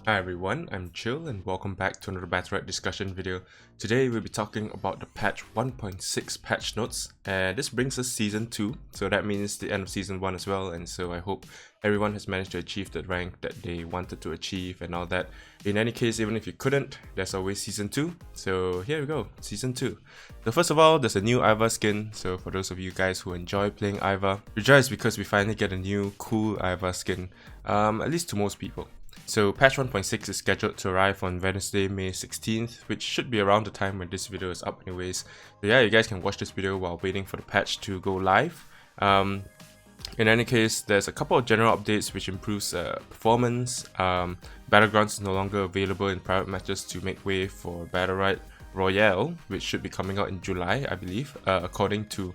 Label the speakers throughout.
Speaker 1: Hi everyone, I'm Chyill and welcome back to another Battlerite discussion video. Today we'll be talking about the patch 1.6 patch notes, and this brings us season 2, so that means the end of season 1 as well, and so I hope everyone has managed to achieve the rank that they wanted to achieve and all that. In any case, even if you couldn't, there's always season 2, so here we go, season 2. So first of all, there's a new Iva skin, so for those of you guys who enjoy playing Iva, rejoice because we finally get a new cool Iva skin, at least to most people. So patch 1.6 is scheduled to arrive on Wednesday, May 16th, which should be around the time when this video is up anyways. So yeah, you guys can watch this video while waiting for the patch to go live. In any case, there's a couple of general updates which improves performance. Battlegrounds is no longer available in private matches to make way for Battlerite Royale, which should be coming out in July, I believe, according to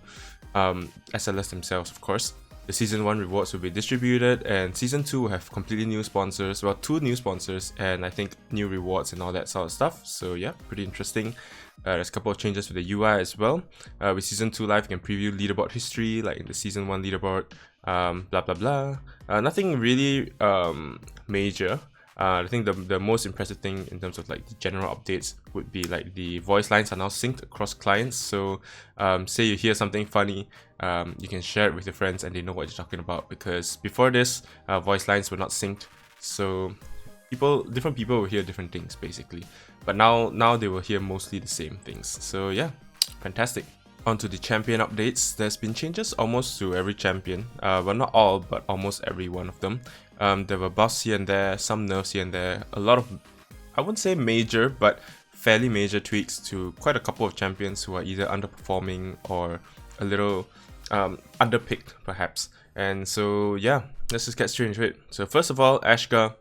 Speaker 1: SLS themselves, of course. The Season 1 rewards will be distributed, and Season 2 will have completely new sponsors, well, 2 new sponsors, and I think new rewards and all that sort of stuff. So yeah, pretty interesting. There's a couple of changes with the UI as well. With Season 2 live, you can preview leaderboard history, like in the Season 1 leaderboard, blah blah blah. Nothing really major. I think the most impressive thing in terms of like the general updates would be like the voice lines are now synced across clients. So say you hear something funny, you can share it with your friends and they know what you're talking about, because before this voice lines were not synced, so different people will hear different things basically, but now they will hear mostly the same things. So yeah, fantastic. Onto the champion updates. There's been changes almost to every champion, well, not all, but almost every one of them. There were buffs here and there, some nerfs here and there, a lot of, I wouldn't say major, but fairly major tweaks to quite a couple of champions who are either underperforming or a little underpicked perhaps. And so yeah, let's just get straight into it. So first of all, Ashka.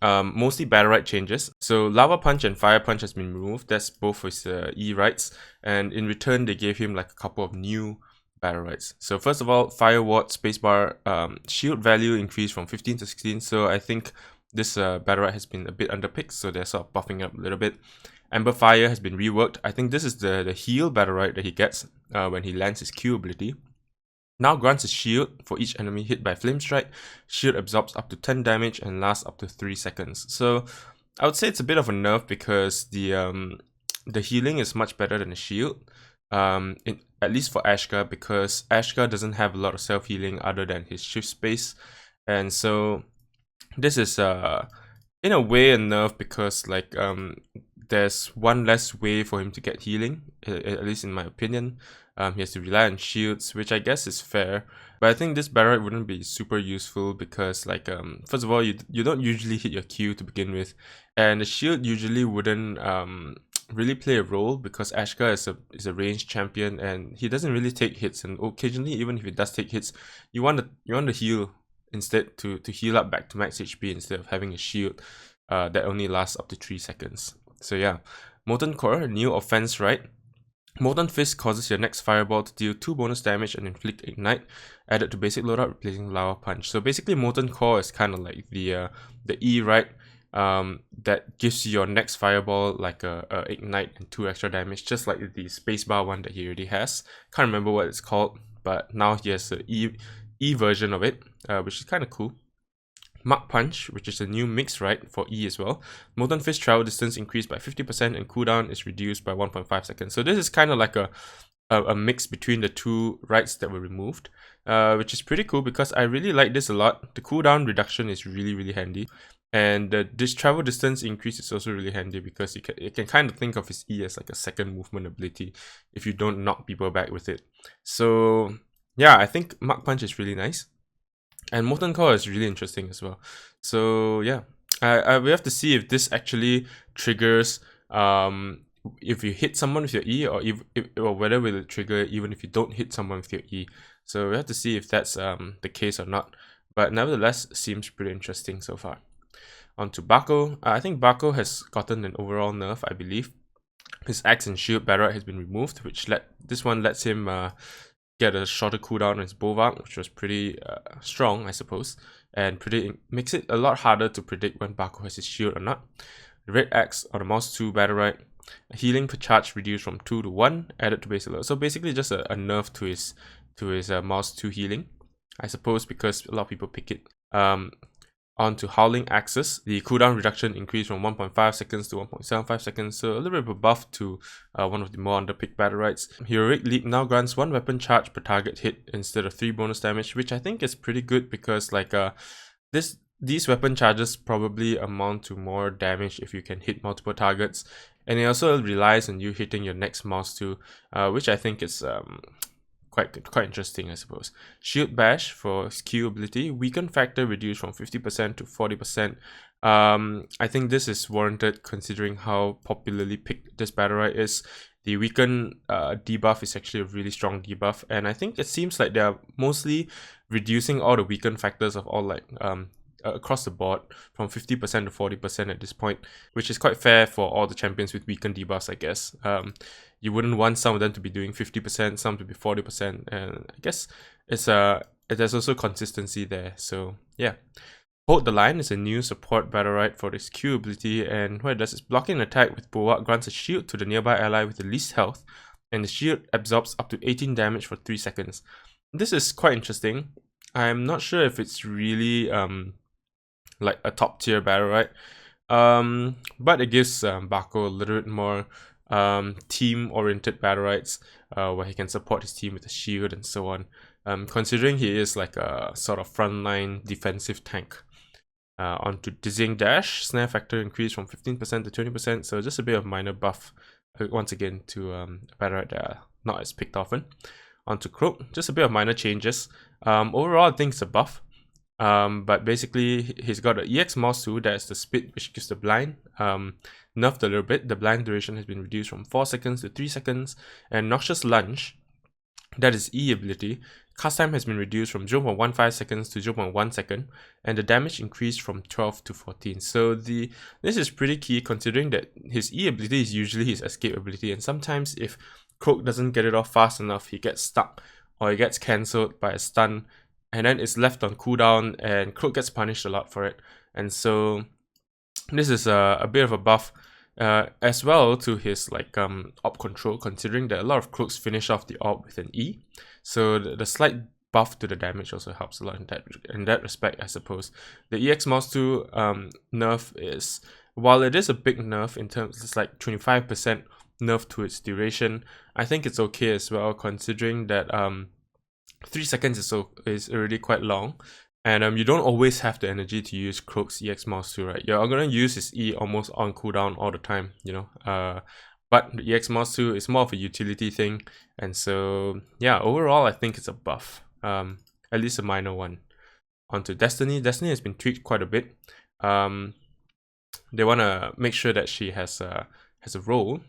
Speaker 1: Mostly Battlerite changes. So Lava Punch and Fire Punch has been removed. That's both his E rights, and in return they gave him like a couple of new Battlerites. So first of all, Fire Ward Spacebar shield value increased from 15 to 16. So I think this Battlerite has been a bit underpicked, so they're sort of buffing it up a little bit. Ember Fire has been reworked. I think this is the heal Battlerite that he gets when he lands his Q ability. Now grants a shield for each enemy hit by Flame Strike. Shield absorbs up to 10 damage and lasts up to 3 seconds. So I would say it's a bit of a nerf because the healing is much better than the shield. At least for Ashka, because Ashka doesn't have a lot of self-healing other than his shift space. And so this is in a way a nerf because like there's one less way for him to get healing, at least in my opinion. He has to rely on shields, which I guess is fair, but I think this Battlerite wouldn't be super useful because like first of all, you don't usually hit your Q to begin with, and the shield usually wouldn't really play a role because Ashka is a ranged champion and he doesn't really take hits, and occasionally even if he does take hits, you want to heal instead, to heal up back to max HP instead of having a shield that only lasts up to 3 seconds. So yeah, Molten Core, new offense right. Molten Fist causes your next fireball to deal 2 bonus damage and inflict ignite, added to basic loadout, replacing Lava Punch. So basically Molten Core is kind of like the E right that gives you your next fireball like a ignite and 2 extra damage, just like the spacebar one that he already has. Can't remember what it's called, but now he has the E version of it, which is kind of cool. Mach Punch, which is a new mix right for E as well. Molten Fist travel distance increased by 50% and cooldown is reduced by 1.5 seconds. So this is kind of like a mix between the 2 rights that were removed, which is pretty cool because I really like this a lot. The cooldown reduction is really handy, and this travel distance increase is also really handy because you can kind of think of his E as like a second movement ability if you don't knock people back with it. So yeah, I think Mach Punch is really nice. And Molten Core is really interesting as well. So yeah, we have to see if this actually triggers if you hit someone with your E, or whether will it trigger even if you don't hit someone with your E. So we have to see if that's the case or not. But nevertheless, seems pretty interesting so far. On to Bakko. I think Bakko has gotten an overall nerf, I believe. His Axe and Shield Battlerite has been removed, which lets him get a shorter cooldown on his Bulwark, which was pretty strong, I suppose, and makes it a lot harder to predict when Bakko has his shield or not. The Red Axe on the Mouse 2 Battlerite, healing per charge reduced from 2 to 1, added to basic load. So basically just a nerf to his Mouse 2 healing, I suppose, because a lot of people pick it. On to Howling Axis, the cooldown reduction increased from 1.5 seconds to 1.75 seconds, so a little bit of a buff to one of the more underpicked Battlerites. Heroic Leap now grants 1 weapon charge per target hit instead of 3 bonus damage, which I think is pretty good because like these weapon charges probably amount to more damage if you can hit multiple targets, and it also relies on you hitting your next mouse too, which I think is quite interesting, I suppose. Shield Bash for skill ability, weaken factor reduced from 50% to 40%. I think this is warranted considering how popularly picked this Battlerite is. The weaken debuff is actually a really strong debuff, and I think it seems like they are mostly reducing all the weaken factors of all like across the board from 50% to 40% at this point, which is quite fair for all the champions with weakened debuffs, I guess. You wouldn't want some of them to be doing 50%, some to be 40%, and I guess there's also consistency there. So yeah. Hold the Line is a new support Battlerite for this Q ability, and what it does is blocking an attack with Bulwark grants a shield to the nearby ally with the least health, and the shield absorbs up to 18 damage for 3 seconds. This is quite interesting. I'm not sure if it's really like a top tier Battlerite, but it gives Bakko a little bit more team oriented Battlerites where he can support his team with a shield and so on, considering he is like a sort of frontline defensive tank. Onto Dizzying Dash, snare factor increased from 15% to 20%, so just a bit of minor buff once again to a Battlerite that are not as picked often. Onto Croak, just a bit of minor changes. Overall I think it's a buff, but basically he's got an EX Mouse 2, that's the speed which gives the blind, nerfed a little bit. The blind duration has been reduced from 4 seconds to 3 seconds, and Noxious Lunge, that is E ability, cast time has been reduced from 0.15 seconds to 0.1 second, and the damage increased from 12 to 14. So this is pretty key considering that his E ability is usually his escape ability, and sometimes if Croak doesn't get it off fast enough, he gets stuck or he gets cancelled by a stun, and then it's left on cooldown, and Croak gets punished a lot for it. And so this is a bit of a buff as well to his like op control, considering that a lot of Croaks finish off the op with an E, so the slight buff to the damage also helps a lot in that respect, I suppose. The EX Mouse 2 nerf is, while it is a big nerf in terms, it's like 25% nerf to its duration, I think it's okay as well, considering that 3 seconds is already quite long, and you don't always have the energy to use Croak's EX Mouse 2, right? You're gonna use his E almost on cooldown all the time, you know. But the EX Mouse 2 is more of a utility thing, and so yeah, overall I think it's a buff, at least a minor one. Onto Destiny. Destiny has been tweaked quite a bit. They want to make sure that she has a role,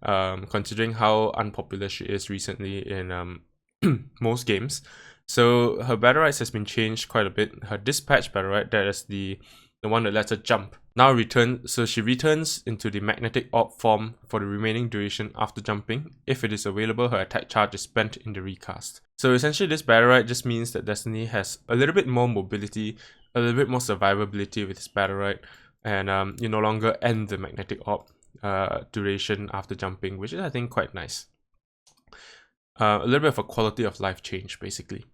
Speaker 1: considering how unpopular she is recently in most games. So her Battlerites has been changed quite a bit. Her Dispatch Battlerite, that is the one that lets her jump, now she returns into the magnetic orb form for the remaining duration after jumping. If it is available, her attack charge is spent in the recast. So essentially this Battlerite just means that Destiny has a little bit more mobility, a little bit more survivability with this Battlerite, and you no longer end the magnetic orb duration after jumping, which is I think quite nice. A little bit of a quality of life change basically.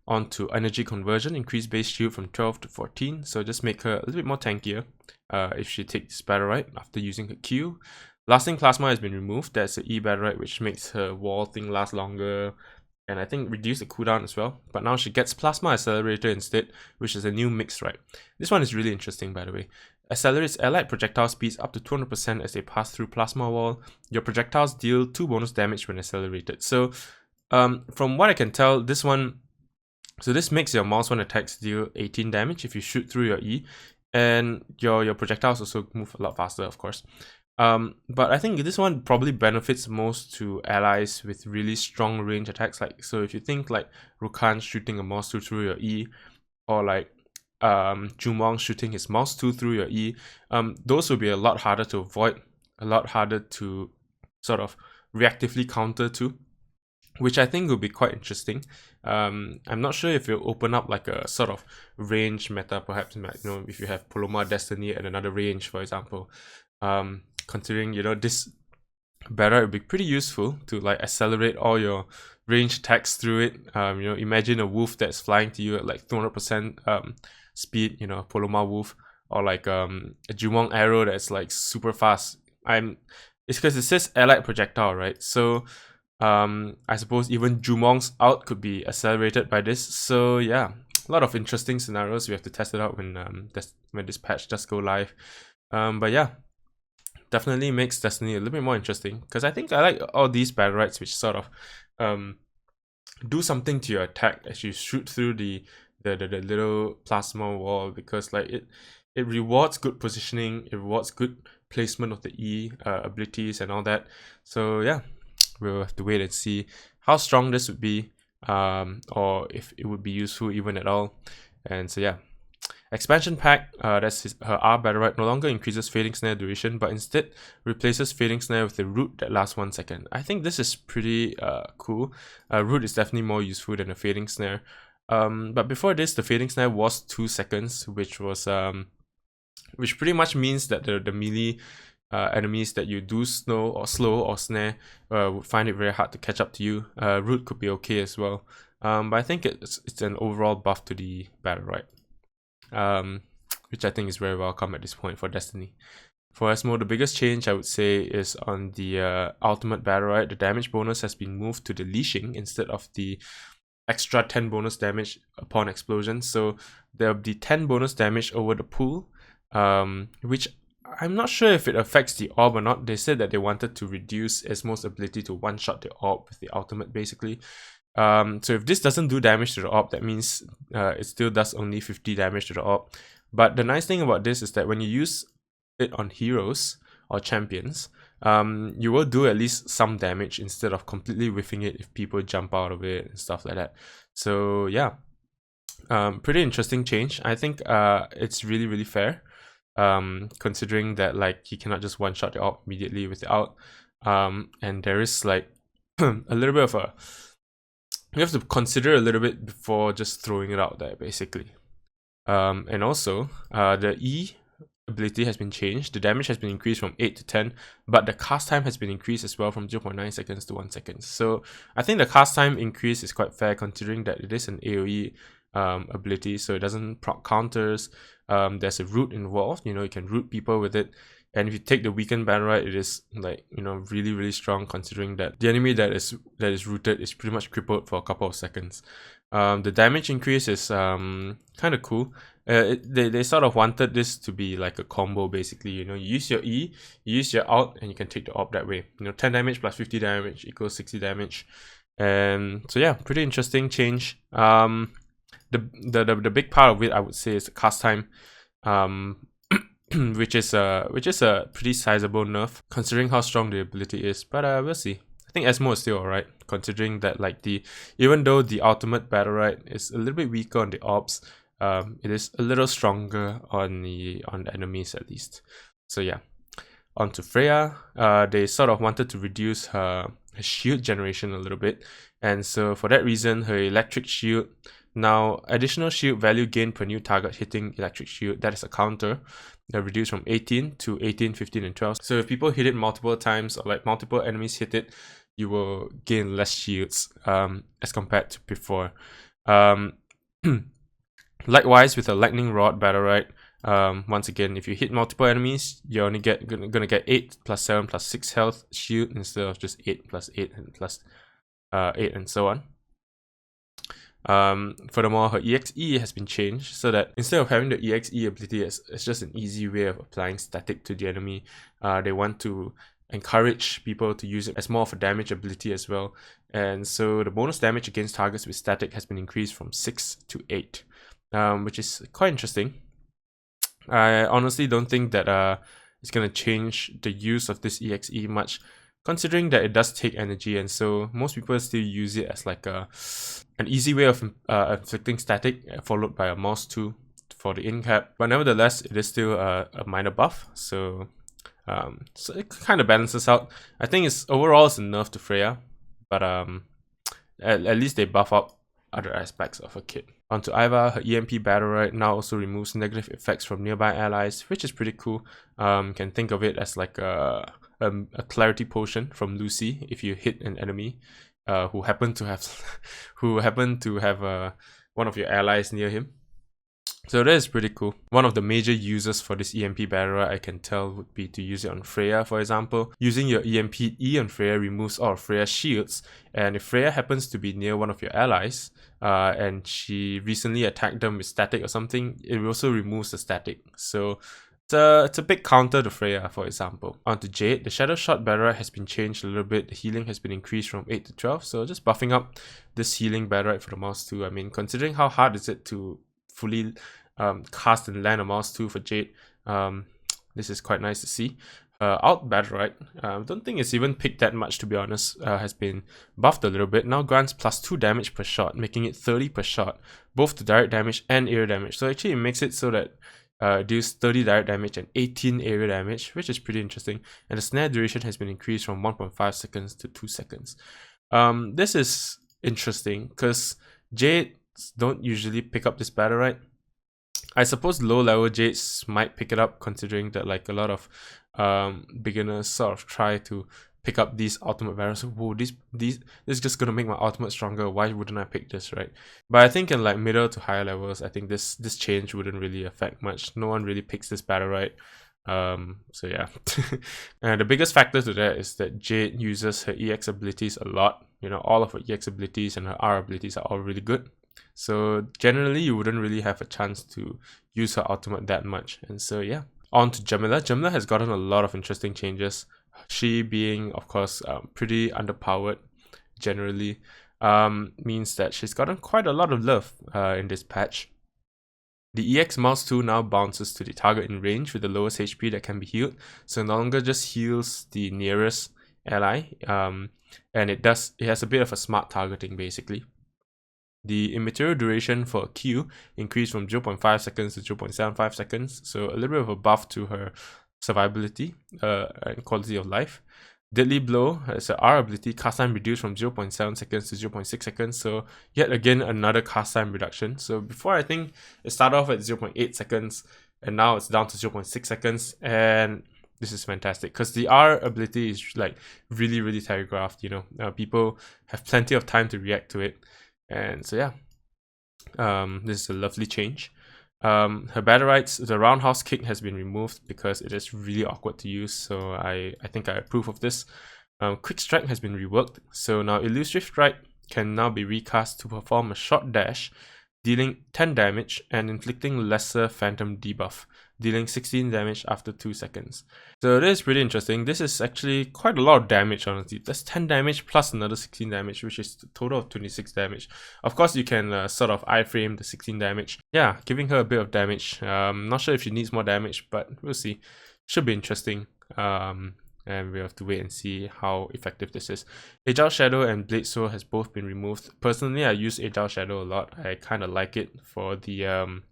Speaker 1: On to Energy Conversion, increase base shield from 12 to 14, so just make her a little bit more tankier if she takes Battlerite after using her Q. Lasting Plasma has been removed, that's the E Battlerite which makes her wall thing last longer, and I think reduce the cooldown as well, but now she gets Plasma Accelerator instead, which is a new mix, right? This one is really interesting, by the way. Accelerates allied projectile speeds up to 200% as they pass through Plasma Wall. Your projectiles deal 2 bonus damage when accelerated. So from what I can tell, this makes your mouse 1 attacks deal 18 damage if you shoot through your E, and your projectiles also move a lot faster, of course. But I think this one probably benefits most to allies with really strong range attacks. Like, so if you think like Ruh Kaan shooting a mouse 2 through your E, or like Jumong shooting his mouse 2 through your E, those will be a lot harder to avoid, a lot harder to sort of reactively counter to, which I think will be quite interesting. I'm not sure if it'll open up like a sort of range meta, perhaps, you know, if you have Poloma, Destiny, and another range, for example. Considering, you know, this Battlerite would be pretty useful to like accelerate all your range attacks through it. You know, imagine a wolf that's flying to you at like 200% speed, you know, a Poloma wolf, or like a Jumong arrow that's like super fast. It's because it says allied projectile, right? So I suppose even Jumong's out could be accelerated by this. So yeah, a lot of interesting scenarios. We have to test it out when this patch does go live. But yeah, definitely makes Destiny a little bit more interesting, because I think I like all these Battlerites which sort of do something to your attack as you shoot through the little plasma wall, because like it rewards good positioning, it rewards good placement of the E abilities and all that. So yeah, we'll have to wait and see how strong this would be, or if it would be useful even at all. And so yeah, expansion pack, that's her R Battlerite, no longer increases Fading Snare duration, but instead replaces Fading Snare with a root that lasts 1 second. I think this is pretty cool. Root is definitely more useful than a Fading Snare. But before this, the Fading Snare was 2 seconds, which was which pretty much means that the melee enemies that you do slow or snare would find it very hard to catch up to you. Root could be okay as well, but I think it's an overall buff to the Battlerite, which I think is very welcome at this point for Destiny. For Ezmo, the biggest change I would say is on the ultimate Battlerite. The damage bonus has been moved to the leashing instead of the extra 10 bonus damage upon explosion. So there'll be 10 bonus damage over the pool, which I'm not sure if it affects the orb or not. They said that they wanted to reduce Ezmo's ability to one-shot the orb with the ultimate, basically. So if this doesn't do damage to the orb, that means it still does only 50 damage to the orb. But the nice thing about this is that when you use it on heroes or champions, you will do at least some damage instead of completely whiffing it if people jump out of it and stuff like that. So yeah, pretty interesting change. I think it's really fair, considering that like you cannot just one shot the orb immediately with the ult, and there is like a little bit of a, you have to consider a little bit before just throwing it out there, basically. And also the E ability has been changed. The damage has been increased from 8 to 10, but the cast time has been increased as well from 0.9 seconds to 1 second. So I think the cast time increase is quite fair, considering that it is an AoE ability, so it doesn't proc counters. There's a root involved, you know, you can root people with it. And if you take the weakened Battlerite, it is like, you know, really strong, considering that the enemy that is rooted is pretty much crippled for a couple of seconds. The damage increase is kind of cool. They sort of wanted this to be like a combo, basically. You know, you use your E, you use your ult, and you can take the orb that way. You know, 10 damage plus 50 damage equals 60 damage. And so yeah, pretty interesting change. The big part of it, I would say, is the cast time, which is a pretty sizable nerf considering how strong the ability is. But we'll see. I think Ezmo is still alright, considering that like even though the ultimate Battlerite is a little bit weaker on the orbs, it is a little stronger on the enemies at least. So yeah, on to Freya. They sort of wanted to reduce her shield generation a little bit, and so for that reason, her electric shield, now additional shield value gained per new target hitting electric shield, that is a counter, reduced from 18 to 18, 15, and 12. So if people hit it multiple times, or like multiple enemies hit it, you will gain less shields as compared to before. Likewise with a lightning rod Battlerite, once again, if you hit multiple enemies, you're only gonna get 8 plus 7 plus 6 health shield instead of just 8 plus 8 and plus 8 and so on. Furthermore, her EXE has been changed so that instead of having the EXE ability as just an easy way of applying static to the enemy, they want to encourage people to use it as more of a damage ability as well. And so the bonus damage against targets with static has been increased from 6 to 8, which is quite interesting. I honestly don't think that it's gonna change the use of this EXE much, considering that it does take energy, and so most people still use it as like an easy way of inflicting static, followed by a mouse 2 for the in-cap. But nevertheless, it is still a minor buff, so it kind of balances out. I think overall it's a nerf to Freya, but at least they buff up other aspects of her kit. Onto Iva, her EMP Battlerite now also removes negative effects from nearby allies, which is pretty cool. Can think of it as like a clarity potion from Lucie if you hit an enemy who happen to have one of your allies near him. So that is pretty cool. One of the major uses for this EMP Battlerite I can tell would be to use it on Freya, for example. Using your EMP E on Freya removes all of Freya's shields, and if Freya happens to be near one of your allies, and she recently attacked them with static or something, it also removes the static. So it's a big counter to Freya, for example. Onto Jade, the Shadow Shot Battlerite has been changed a little bit. The healing has been increased from 8 to 12, so just buffing up this healing Battlerite for the mouse too. I mean, considering how hard is it to fully cast and land a mouse 2 for Jade, this is quite nice to see. Out Battlerite, don't think it's even picked that much, to be honest. Has been buffed a little bit. Now grants +2 damage per shot, making it 30 per shot, both to direct damage and area damage. So actually it makes it so that deals 30 direct damage and 18 area damage, which is pretty interesting. And the snare duration has been increased from 1.5 seconds to 2 seconds. This is interesting because Jades don't usually pick up this Battlerite. I suppose low level Jades might pick it up, considering that like a lot of beginners sort of try to pick up these ultimate Varesh. Whoa, this is just gonna make my ultimate stronger. Why wouldn't I pick this, right? But I think in like middle to higher levels, I think this change wouldn't really affect much. No one really picks this Battlerite. So yeah. And the biggest factor to that is that Jade uses her EX abilities a lot. You know, all of her EX abilities and her R abilities are all really good. So generally you wouldn't really have a chance to use her ultimate that much. And so yeah. On to Jamila. Jamila has gotten a lot of interesting changes. She being, of course, pretty underpowered generally, means that she's gotten quite a lot of love in this patch. The EX mouse 2 now bounces to the target in range with the lowest HP that can be healed, so no longer just heals the nearest ally, and it has a bit of a smart targeting basically. The immaterial duration for Q increased from 0.5 seconds to 0.75 seconds, so a little bit of a buff to her survivability and quality of life. Deadly Blow has an R ability, cast time reduced from 0.7 seconds to 0.6 seconds, so yet again another cast time reduction. So before I think it started off at 0.8 seconds and now it's down to 0.6 seconds, and this is fantastic because the R ability is like really telegraphed, you know. People have plenty of time to react to it, and so yeah, this is a lovely change. Her Battlerites, the roundhouse kick has been removed because it is really awkward to use, so I think I approve of this. Quick Strike has been reworked, so now Elusive Strike can now be recast to perform a short dash, dealing 10 damage and inflicting lesser phantom debuff, dealing 16 damage after 2 seconds. So this is pretty interesting. This is actually quite a lot of damage, honestly. That's 10 damage plus another 16 damage, which is a total of 26 damage. Of course, you can sort of iframe the 16 damage. Yeah, giving her a bit of damage. Not sure if she needs more damage, but we'll see. Should be interesting. And we have to wait and see how effective this is. Agile Shadow and Blade Sword has both been removed. Personally, I use Agile Shadow a lot. I kind of like it for the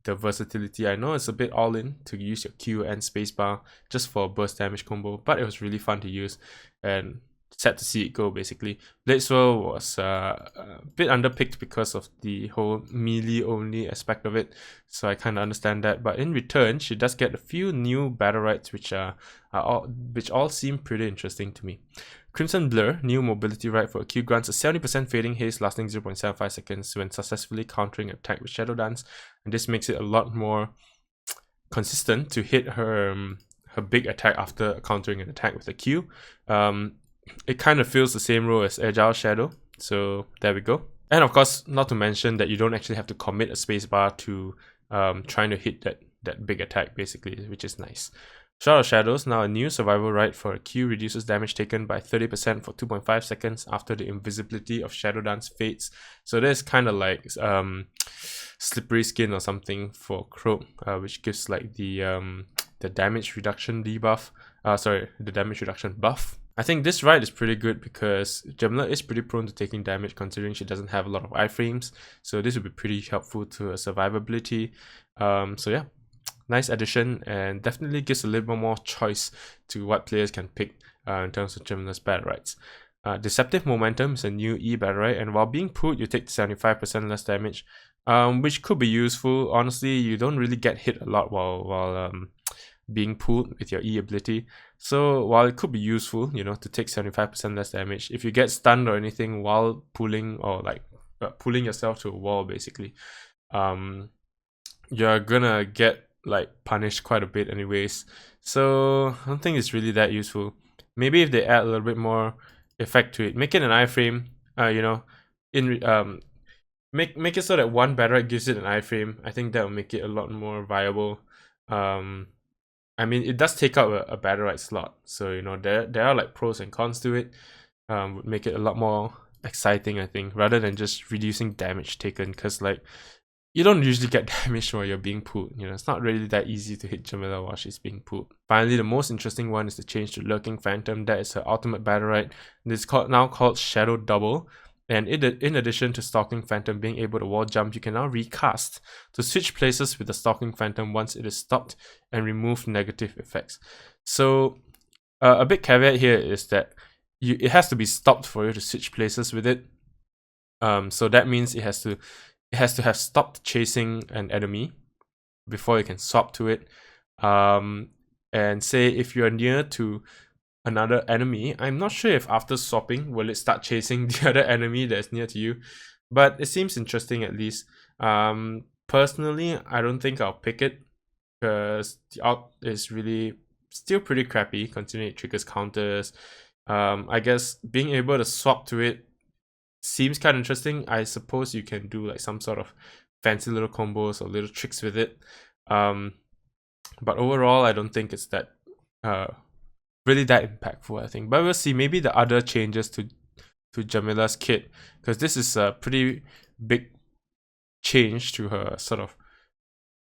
Speaker 1: versatility. I know it's a bit all-in to use your Q and spacebar just for a burst damage combo, but it was really fun to use and sad to see it go basically. Blade Sword was a bit underpicked because of the whole melee only aspect of it, so I kind of understand that, but in return she does get a few new Battlerites which all seem pretty interesting to me. Crimson Blur, new mobility right for a Q, grants a 70% fading haste lasting 0.75 seconds when successfully countering an attack with Shadow Dance, and this makes it a lot more consistent to hit her big attack after countering an attack with a Q. It kind of fills the same role as Agile Shadow, so there we go. And of course, not to mention that you don't actually have to commit a spacebar to trying to hit that big attack basically, which is nice. Shroud of Shadows, now a new survival right for a Q, reduces damage taken by 30% for 2.5 seconds after the invisibility of Shadow Dance fades. So this is kind of like Slippery Skin or something for Croak, which gives like the damage reduction debuff. The damage reduction buff. I think this ride is pretty good because Jamila is pretty prone to taking damage considering she doesn't have a lot of iframes, so this would be pretty helpful to her survivability. So yeah, nice addition, and definitely gives a little bit more choice to what players can pick in terms of Jamila's Battlerites. Deceptive Momentum is a new E Battlerite, and while being pulled, you take 75% less damage, which could be useful. Honestly, you don't really get hit a lot while being pulled with your E ability, so while it could be useful, you know, to take 75% less damage, if you get stunned or anything while pulling, or like pulling yourself to a wall basically, you're gonna get like punished quite a bit anyways. So I don't think it's really that useful. Maybe if they add a little bit more effect to it, make it an iframe. You know, make it so that one Battlerite gives it an iframe. I think that will make it a lot more viable. I mean, it does take up a Battlerite slot, so you know there are like pros and cons to it. Would make it a lot more exciting, I think, rather than just reducing damage taken. Because like you don't usually get damage while you're being pulled. You know, it's not really that easy to hit Jamila while she's being pulled. Finally, the most interesting one is the change to Lurking Phantom. That is her ultimate Battlerite. It's now called Shadow Double. And in addition to Stalking Phantom being able to wall jump, you can now recast to switch places with the Stalking Phantom once it is stopped and remove negative effects. So a big caveat here is that it has to be stopped for you to switch places with it. So that means it has to have stopped chasing an enemy before you can swap to it. And say if you're near to another enemy, I'm not sure if after swapping will it start chasing the other enemy that's near to you, but it seems interesting at least. Personally, I don't think I'll pick it because the art is really still pretty crappy considering it triggers counters. I guess being able to swap to it seems kind of interesting. I suppose you can do like some sort of fancy little combos or little tricks with it. But overall, I don't think it's that really that impactful, I think. But we'll see. Maybe the other changes to Jamila's kit, because this is a pretty big change to her sort of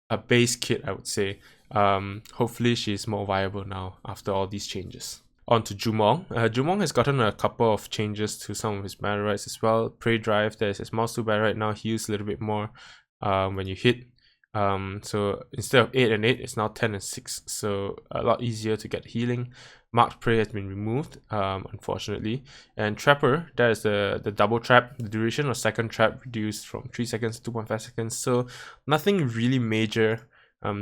Speaker 1: a base kit, I would say. Hopefully she's more viable now after all these changes. On to Jumong. Jumong has gotten a couple of changes to some of his Battlerites as well. Prey Drive, there's his mouse 2 Battlerite now heals a little bit more when you hit. So instead of 8 and 8, it's now 10 and 6, so a lot easier to get healing. Marked Prey has been removed, unfortunately. And Trapper, that is the double trap. The duration of second trap reduced from 3 seconds to 2.5 seconds, so nothing really major,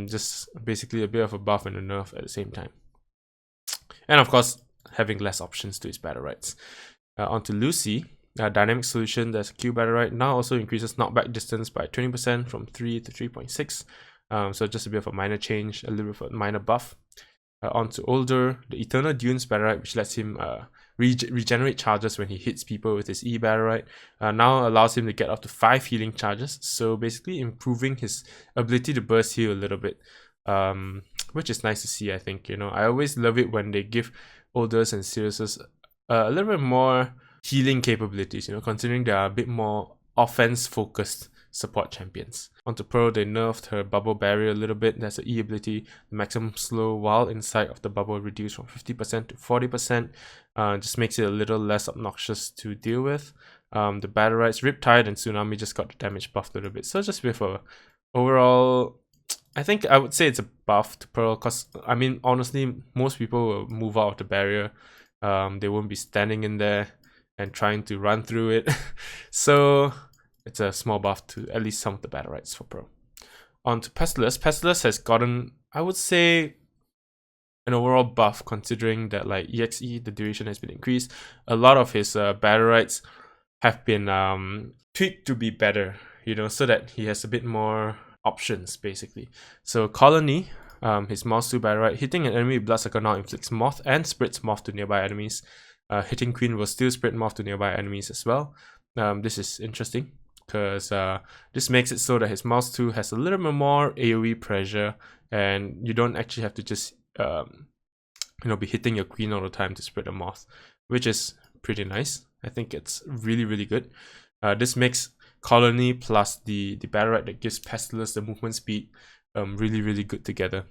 Speaker 1: just basically a bit of a buff and a nerf at the same time. And of course, having less options to his Battlerites. Onto Lucie. Dynamic solution, there's a Q Battlerite now also increases knockback distance by 20% from 3 to 3.6. So just a bit of a minor change, a little bit of a minor buff. Onto Oldur, the Eternal Dunes Battlerite, which lets him regenerate charges when he hits people with his E Battlerite, now allows him to get up to 5 healing charges, so basically improving his ability to burst heal a little bit, which is nice to see, I think. You know, I always love it when they give Oldurs and Siriuses a little bit more healing capabilities, you know, considering they are a bit more offense focused support champions. Onto Pearl, they nerfed her bubble barrier a little bit. There's an E ability, the maximum slow while inside of the bubble reduced from 50% to 40%. Just makes it a little less obnoxious to deal with. The Battlerites, Riptide and Tsunami just got the damage buffed a little bit. So just with a overall, I think I would say it's a buff to Pearl, because I mean honestly most people will move out of the barrier. They won't be standing in there and trying to run through it. So it's a small buff to at least some of the Battlerites for Pro. On to Pestilus. Pestilus has gotten, I would say, an overall buff, considering that like EXE, the duration has been increased. A lot of his Battlerites have been tweaked to be better, you know, so that he has a bit more options basically. So Colony, his mouse 2 Battlerite, hitting an enemy with Bloodsucker now inflicts moth and spreads moth to nearby enemies. Hitting Queen will still spread moth to nearby enemies as well. This is interesting because this makes it so that his mouse 2 has a little bit more AoE pressure, and you don't actually have to just you know, be hitting your queen all the time to spread the moth, which is pretty nice. I think it's really good. This makes Colony plus the Battlerite that gives Pestilus the movement speed really good together.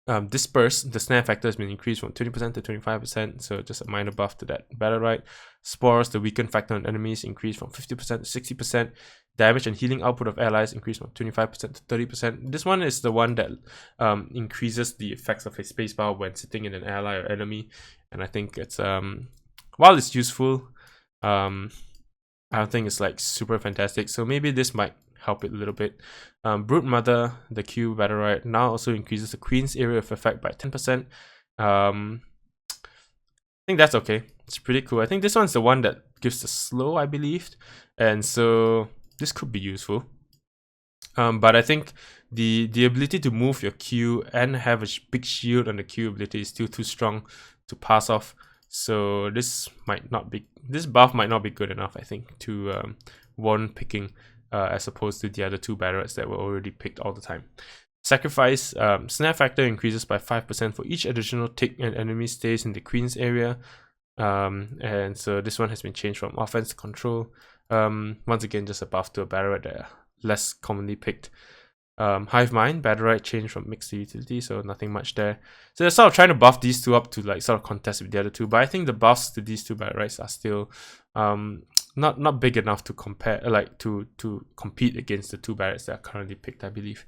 Speaker 1: Disperse, the snare factor has been increased from 20% to 25%, so just a minor buff to that Battlerite. Spores, the weaken factor on enemies, increased from 50% to 60%. Damage and healing output of allies increased from 25% to 30%. This one is the one that increases the effects of his spacebar when sitting in an ally or enemy, and I think it's while it's useful, I don't think it's like super fantastic, so maybe this might help it a little bit. Brood Mother, the Q Battlerite, now also increases the Queen's area of effect by 10%. I think that's okay. It's pretty cool. I think this one's the one that gives the slow, I believe, and so this could be useful. But I think the ability to move your Q and have a big shield on the Q ability is still too strong to pass off. So this buff might not be good enough, I think, to warrant picking as opposed to the other two Battlerites that were already picked all the time. Sacrifice, snare factor increases by 5% for each additional tick an enemy stays in the Queen's area. And so this one has been changed from offense to control. Once again, just a buff to a Battlerite that are less commonly picked. Hive Mind, Battlerite changed from mixed to utility, so nothing much there. So they're sort of trying to buff these two up to like sort of contest with the other two, but I think the buffs to these two Battlerites are still not big enough to compare, like to compete against the two Battlerites that are currently picked, I believe.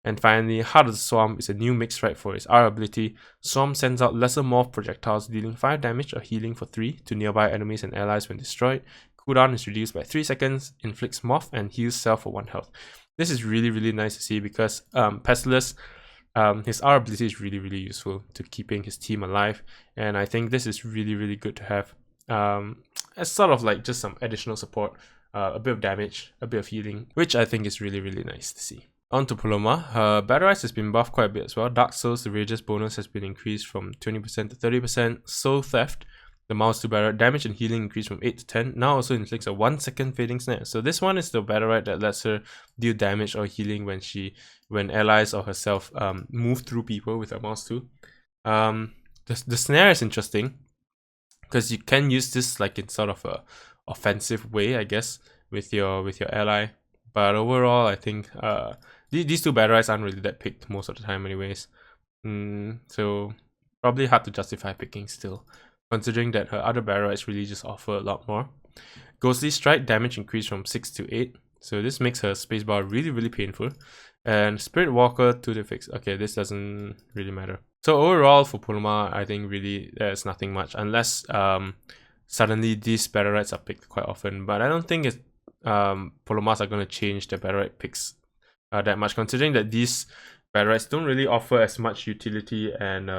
Speaker 1: And finally, Heart of the Swarm is a new mix right for its R ability. Swarm sends out lesser morph projectiles dealing 5 damage or healing for 3 to nearby enemies and allies when destroyed. Cooldown is reduced by 3 seconds, inflicts morph, and heals self for 1 health. This is really nice to see because Pestilus, his R ability is really useful to keeping his team alive, and I think this is really good to have as sort of like just some additional support, a bit of damage, a bit of healing, which I think is really nice to see. On to Poloma. Battlerite has been buffed quite a bit as well. Dark Souls, the Rage's bonus has been increased from 20% to 30%. Soul Theft, the mouse to Battlerite, damage and healing increased from 8 to 10. Now also inflicts a 1 second fading snare. So this one is the Battlerite that lets her deal damage or healing when allies or herself move through people with her mouse too. The snare is interesting because you can use this like in sort of a offensive way, I guess, with your ally. But overall, I think these two Battlerites aren't really that picked most of the time anyways. So probably hard to justify picking still, considering that her other Battlerites really just offer a lot more. Ghostly Strike, damage increased from 6 to 8. So this makes her spacebar really painful. And Spirit Walker to the fix. Okay, this doesn't really matter. So overall for Poloma, I think really there's nothing much unless suddenly these Battlerites are picked quite often. But I don't think it's Polomas are going to change the Battlerite picks that much, considering that these Battlerites don't really offer as much utility, and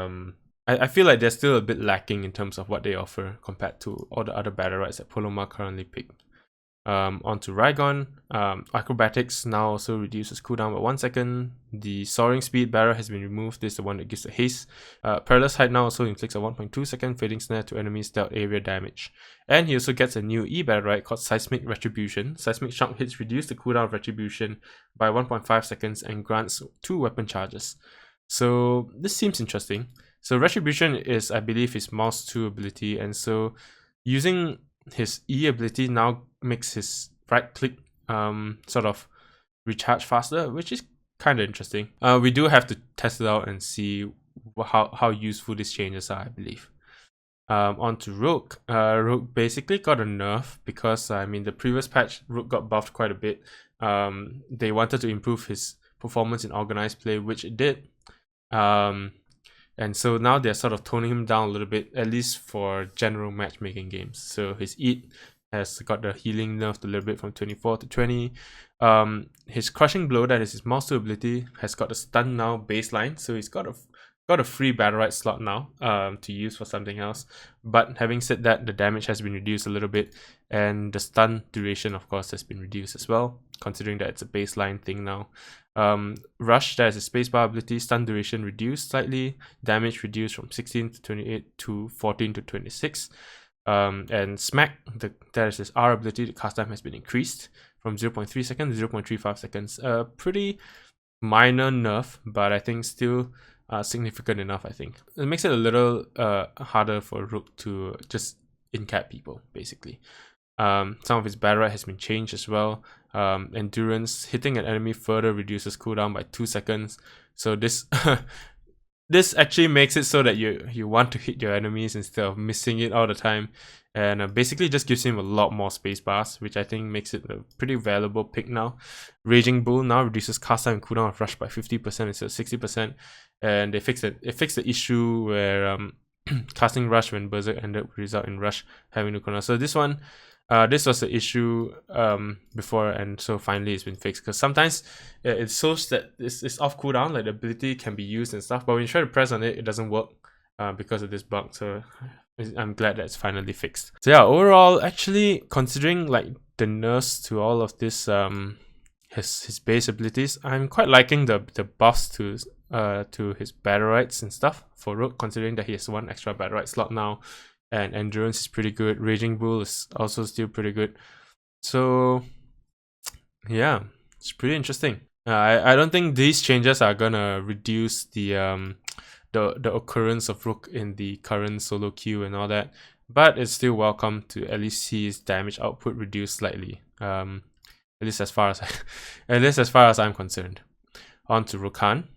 Speaker 1: I feel like they're still a bit lacking in terms of what they offer compared to all the other Battlerites that Poloma currently pick. Onto Raigon. Acrobatics now also reduces cooldown by 1 second. The Soaring Speed barrier has been removed. This is the one that gives the haste. Perilous Height now also inflicts a 1.2 second fading snare to enemies dealt area damage. And he also gets a new E-Battlerite called Seismic Retribution. Seismic Shock hits reduce the cooldown of Retribution by 1.5 seconds and grants 2 weapon charges. So this seems interesting. So Retribution is, I believe, his mouse 2 ability, and so using his E ability now makes his right click sort of recharge faster, which is kind of interesting. We do have to test it out and see how useful these changes are, I believe. On to Rook. Rook basically got a nerf because, I mean, the previous patch, Rook got buffed quite a bit. They wanted to improve his performance in organized play, which it did. And so now they're sort of toning him down a little bit, at least for general matchmaking games. So his Eat has got the healing nerfed a little bit from 24 to 20. His Crushing Blow, that is his mouse 2 ability, has got a stun now baseline. So he's got a free Battlerite slot now to use for something else. But having said that, the damage has been reduced a little bit, and the stun duration, of course, has been reduced as well, considering that it's a baseline thing now. Rush, that is a spacebar ability, stun duration reduced slightly, damage reduced from 16 to 28 to 14 to 26. And Smack, that is his R ability, the cast time has been increased from 0.3 seconds to 0.35 seconds. Pretty minor nerf, but I think still significant enough, I think. It makes it a little harder for Rook to just in-cap people, basically. Some of his Battlerite has been changed as well. Endurance, hitting an enemy further reduces cooldown by 2 seconds. So this this actually makes it so that you want to hit your enemies instead of missing it all the time. And basically just gives him a lot more space bars, which I think makes it a pretty valuable pick now. Raging Bull now reduces cast time and cooldown of Rush by 50% instead of 60%. And they fixed the issue where casting Rush when Berserk ended would result in Rush having to cooldown. So this one, this was the issue before, and so finally it's been fixed. Because sometimes it shows that it's off cooldown, like the ability can be used and stuff, but when you try to press on it, it doesn't work because of this bug. So I'm glad that it's finally fixed. So yeah, overall, actually, considering like the nerfs to all of this his base abilities. I'm quite liking the buffs to his Battlerites and stuff for Rook, considering that he has one extra Battlerite slot now, and endurance is pretty good. Raging Bull is also still pretty good. So yeah, it's pretty interesting. I don't think these changes are gonna reduce the occurrence of Rook in the current solo queue and all that, but it's still welcome to at least see his damage output reduced slightly. At least as far as I'm concerned. On to Ruh Kaan.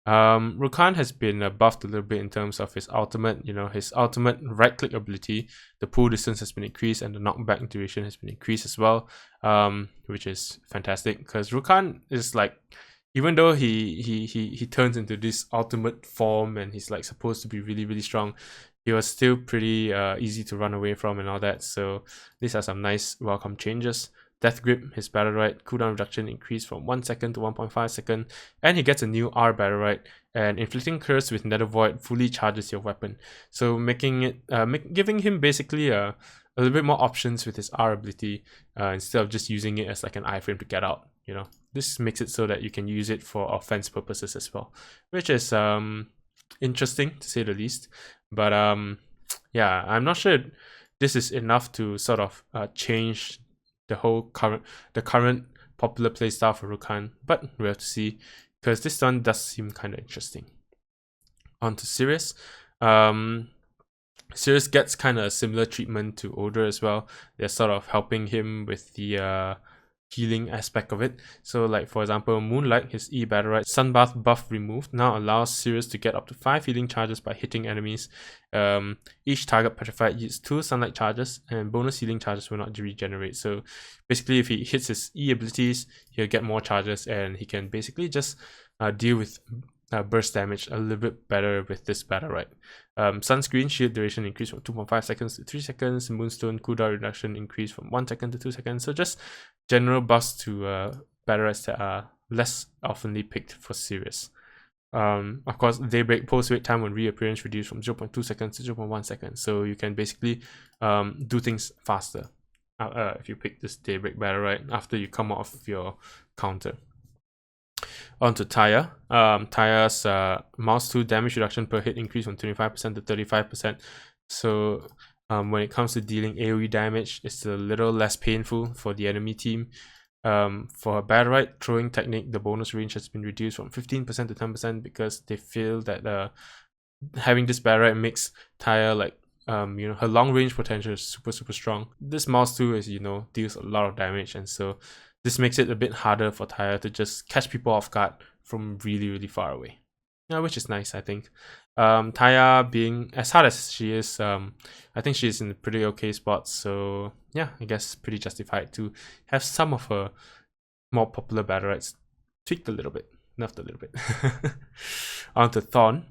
Speaker 1: Ruh Kaan has been buffed a little bit in terms of his ultimate. His ultimate right-click ability, the pull distance has been increased, and the knockback duration has been increased as well, which is fantastic. Because Ruh Kaan is like, even though he turns into this ultimate form and he's like supposed to be really, really strong, he was still pretty easy to run away from and all that. So these are some nice welcome changes. Death Grip, his Battlerite, cooldown reduction increased from 1 second to 1.5 second, and he gets a new R Battlerite, and Inflicting Curse with Nether Void fully charges your weapon, so making it giving him basically a little bit more options with his R ability, instead of just using it as like an iframe to get out. This makes it so that you can use it for offense purposes as well, which is interesting to say the least. But yeah, I'm not sure this is enough to sort of change the current popular playstyle for Ruh Kaan, but we'll have to see, because this one does seem kind of interesting. On to Sirius. Sirius gets kind of a similar treatment to Oldur as well. They're sort of helping him with the healing aspect of it. So like, for example, Moonlight, his E Battlerite Sunbath buff removed, now allows Sirius to get up to 5 healing charges by hitting enemies. Each target petrified uses 2 sunlight charges, and bonus healing charges will not regenerate. So basically, if he hits his E abilities, he'll get more charges, and he can basically just deal with burst damage a little bit better with this Battlerite. Sunscreen shield duration increased from 2.5 seconds to 3 seconds. Moonstone cooldown reduction increased from 1 second to 2 seconds. So just general buffs to Battlerites that are less oftenly picked for Sirius. Of course, Daybreak post-wait time on reappearance reduced from 0.2 seconds to 0.1 seconds. So you can basically do things faster if you pick this Daybreak Battlerite after you come out of your counter. On to Taya. Taya's mouse 2 damage reduction per hit increased from 25% to 35%. So when it comes to dealing AoE damage, it's a little less painful for the enemy team. For a Battlerite throwing technique, the bonus range has been reduced from 15% to 10% because they feel that having this Battlerite makes Taya like her long range potential is super strong. This mouse 2 is deals a lot of damage, and so this makes it a bit harder for Taya to just catch people off guard from really far away. Yeah, which is nice, I think. Taya, being as hard as she is, I think she's in a pretty okay spot. So yeah, I guess pretty justified to have some of her more popular Battlerites tweaked a little bit, nerfed a little bit. On to Thorn.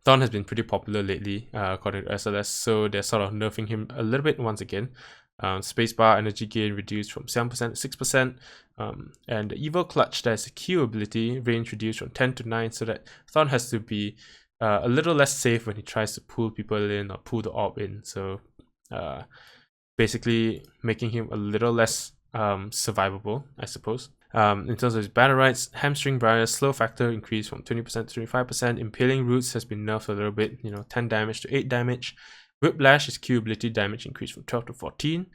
Speaker 1: Thorn has been pretty popular lately, according to SLS, so they're sort of nerfing him a little bit once again. Spacebar energy gain reduced from 7% to 6%, and the Evil Clutch, that is a Q ability, range reduced from 10 to 9, so that Thorn has to be a little less safe when he tries to pull people in or pull the orb in. So basically making him a little less survivable, I suppose. In terms of his Battlerites, Hamstring Briar's slow factor increased from 20% to 25%. Impaling Roots has been nerfed a little bit, 10 damage to 8 damage. Whiplash, his Q ability damage increased from 12 to 14.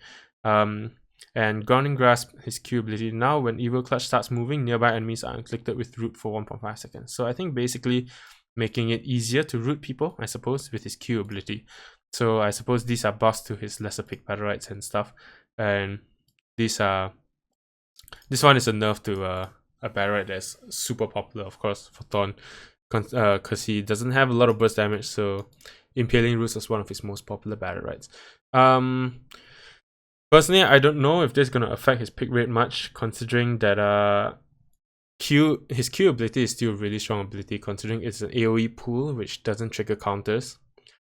Speaker 1: And Grounding Grasp, his Q ability, now when Evil Clutch starts moving, nearby enemies are inflicted with root for 1.5 seconds. So I think basically making it easier to root people, I suppose, with his Q ability. So I suppose these are buffs to his lesser pick Battleites and stuff. And this one is a nerf to a Battlerite that's super popular, of course, for Thorn, because he doesn't have a lot of burst damage, so Impaling Roots is one of his most popular Battlerites. Personally, I don't know if this is going to affect his pick rate much, considering that his Q ability is still a really strong ability, considering it's an AoE pool which doesn't trigger counters.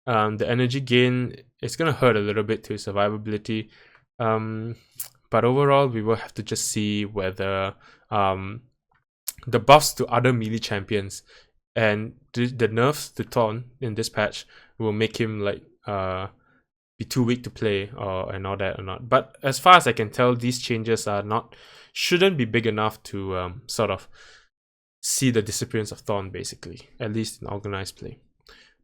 Speaker 1: The energy gain is going to hurt a little bit to his survivability, but overall we will have to just see whether the buffs to other melee champions and the nerfs to Thorn in this patch will make him like
Speaker 2: be too weak to play and all that or not. But as far as I can tell, these changes shouldn't be big enough to sort of see the disappearance of Thorn, basically, at least in organized play.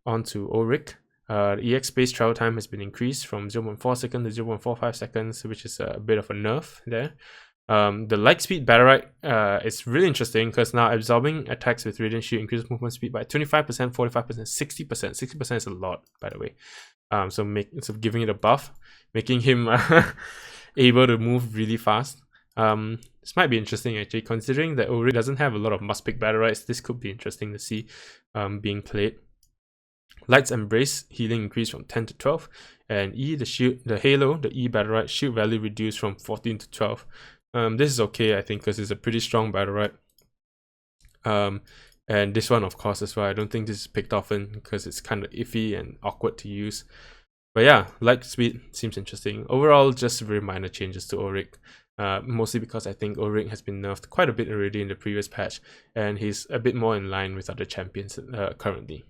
Speaker 2: On to Ulric. The EX space travel time has been increased from 0.4 seconds to 0.45 seconds, which is a bit of a nerf there. The Lightspeed Battlerite is really interesting because now absorbing attacks with Radiant Shield increases movement speed by 25%, 45%, 60%. 60% is a lot, by the way. So giving it a buff, making him able to move really fast. This might be interesting actually, considering that Ulric doesn't have a lot of must-pick Battlerites. This could be interesting to see being played. Light's Embrace healing increased from 10 to 12, and the Halo, the E Battlerite shield value reduced from 14 to 12. This is okay, I think, because it's a pretty strong Battlerite. And this one, of course, as well. I don't think this is picked often because it's kind of iffy and awkward to use. But yeah, Light Speed seems interesting. Overall, just very minor changes to Ulric. Mostly because I think Ulric has been nerfed quite a bit already in the previous patch, and he's a bit more in line with other champions currently.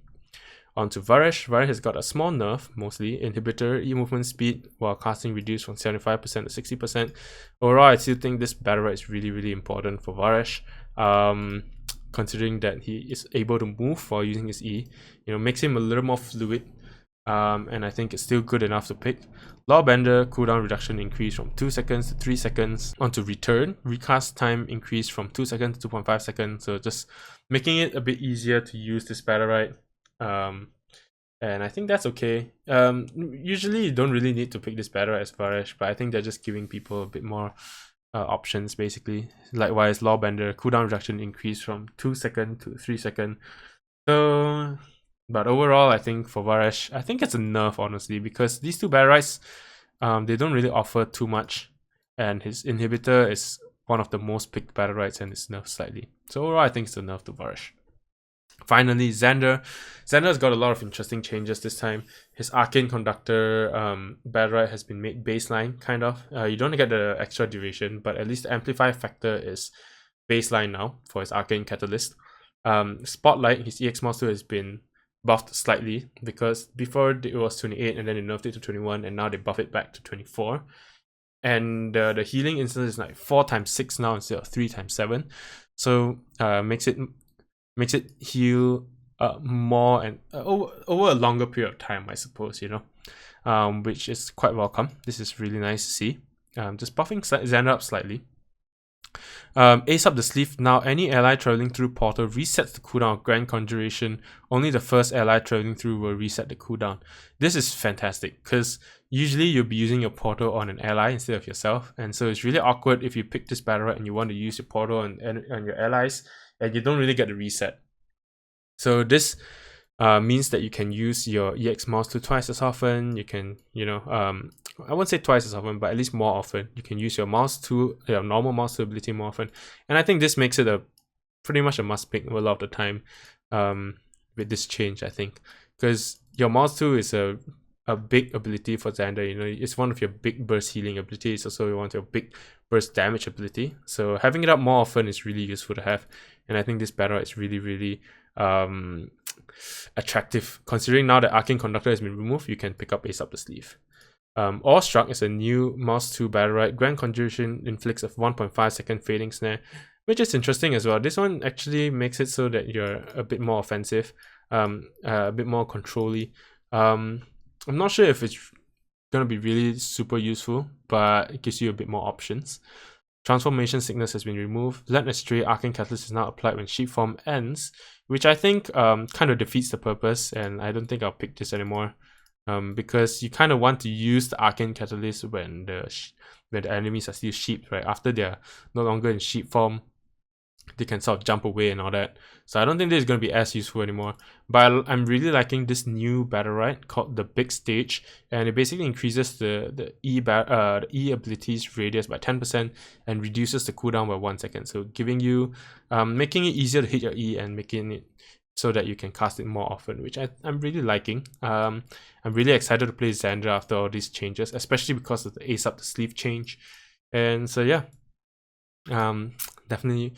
Speaker 2: On to Varesh. Varesh has got a small nerf, mostly. Inhibitor, E-movement speed, while casting reduced from 75% to 60%. Overall, I still think this Battlerite is really, really important for Varesh. Considering that he is able to move while using his E. Makes him a little more fluid. And I think it's still good enough to pick. Lawbender, cooldown reduction increased from 2 seconds to 3 seconds. Onto Return, recast time increased from 2 seconds to 2.5 seconds. So just making it a bit easier to use this Battlerite. And I think that's okay. Usually you don't really need to pick this Battlerite as Varesh, but I think they're just giving people a bit more options basically. Likewise, Lawbender, cooldown reduction increased from 2 seconds to 3 seconds. So, but overall, I think for Varesh, I think it's a nerf, honestly, because these two Battlerites, they don't really offer too much, and his Inhibitor is one of the most picked Battlerites and it's nerfed slightly. So overall, I think it's a nerf to Varesh. Finally, Zander. Zander's got a lot of interesting changes this time. His Arcane Conductor Battlerite has been made baseline, kind of. You don't get the extra duration, but at least the Amplify factor is baseline now for his Arcane Catalyst. Spotlight, his EX monster has been buffed slightly, because before it was 28 and then they nerfed it to 21, and now they buff it back to 24. And the healing instance is like 4 times 6 now instead of 3 times 7. So makes it heal more and over a longer period of time, I suppose, which is quite welcome. This is really nice to see. Just buffing Zander up slightly. Ace up the sleeve. Now any ally traveling through portal resets the cooldown of Grand Conjuration. Only the first ally traveling through will reset the cooldown. This is fantastic because usually you'll be using your portal on an ally instead of yourself, and so it's really awkward if you pick this Battlerite and you want to use your portal on your allies and you don't really get the reset. So this means that you can use your EX mouse tool twice as often. You can, I won't say twice as often, but at least more often. You can use your mouse tool, your normal mouse tool ability more often. And I think this makes it pretty much a must pick a lot of the time with this change, I think. Because your mouse tool is a big ability for Zander. It's one of your big burst healing abilities. Also, you want your big burst damage ability. So having it up more often is really useful to have. And I think this Battlerite is really, really attractive. Considering now that Arcane Conductor has been removed, you can pick up Ace up the sleeve. Awestruck is a new mouse 2 Battlerite. Grand Conjuration inflicts a 1.5 second fading snare, which is interesting as well. This one actually makes it so that you're a bit more offensive, a bit more control-y. I'm not sure if it's gonna be really super useful, but it gives you a bit more options. Transformation Sickness has been removed. Led Astray Arcane Catalyst is now applied when sheep form ends, which I think kind of defeats the purpose, and I don't think I'll pick this anymore. Because you kind of want to use the Arcane Catalyst when the enemies are still sheep, right? After they're no longer in sheep form, they can sort of jump away and all that. So I don't think this is going to be as useful anymore. But I'm really liking this new Battlerite called the Big Stage, and it basically increases the E abilities radius by 10% and reduces the cooldown by 1 second. So giving you, making it easier to hit your E and making it so that you can cast it more often, which I'm really liking. I'm really excited to play Zander after all these changes, especially because of the Ace up the sleeve change. And so yeah, definitely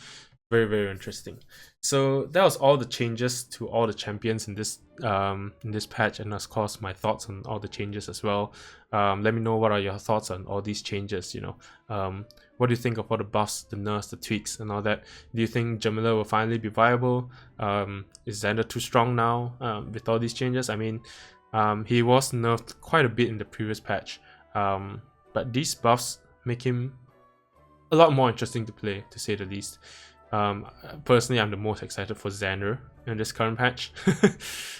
Speaker 2: Very, very interesting. So that was all the changes to all the champions in this patch, and of course my thoughts on all the changes as well. Let me know what are your thoughts on all these changes. What do you think of all the buffs, the nerfs, the tweaks, and all that? Do you think Jamila will finally be viable? Is Zander too strong now with all these changes? I mean, he was nerfed quite a bit in the previous patch, but these buffs make him a lot more interesting to play, to say the least. Personally, I'm the most excited for Zander in this current patch,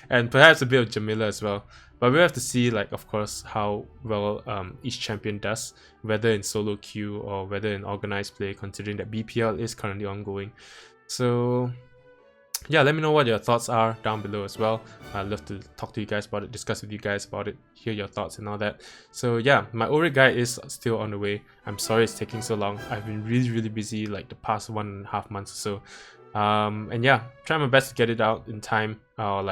Speaker 2: and perhaps a bit of Jamila as well. But we'll have to see, like, of course, how well each champion does, whether in solo queue or whether in organized play, considering that BPL is currently ongoing. So yeah, let me know what your thoughts are down below as well. I'd love to talk to you guys about it, discuss with you guys about it, hear your thoughts and all that. So yeah, my Ulric guide is still on the way. I'm sorry it's taking so long. I've been really busy like the past 1.5 months or so. And yeah, try my best to get it out in time, or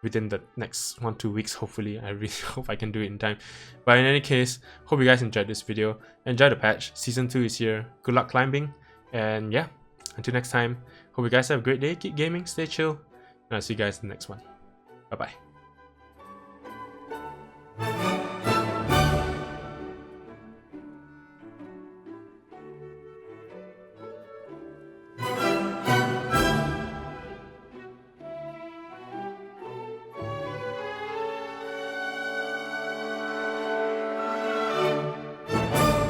Speaker 2: within the next 1-2 weeks, hopefully. I really hope I can do it in time. But in any case, hope you guys enjoyed this video. Enjoy the patch. Season 2 is here. Good luck climbing. And yeah, until next time, hope you guys have a great day. Keep gaming, stay chill, and I'll see you guys in the next one. Bye bye.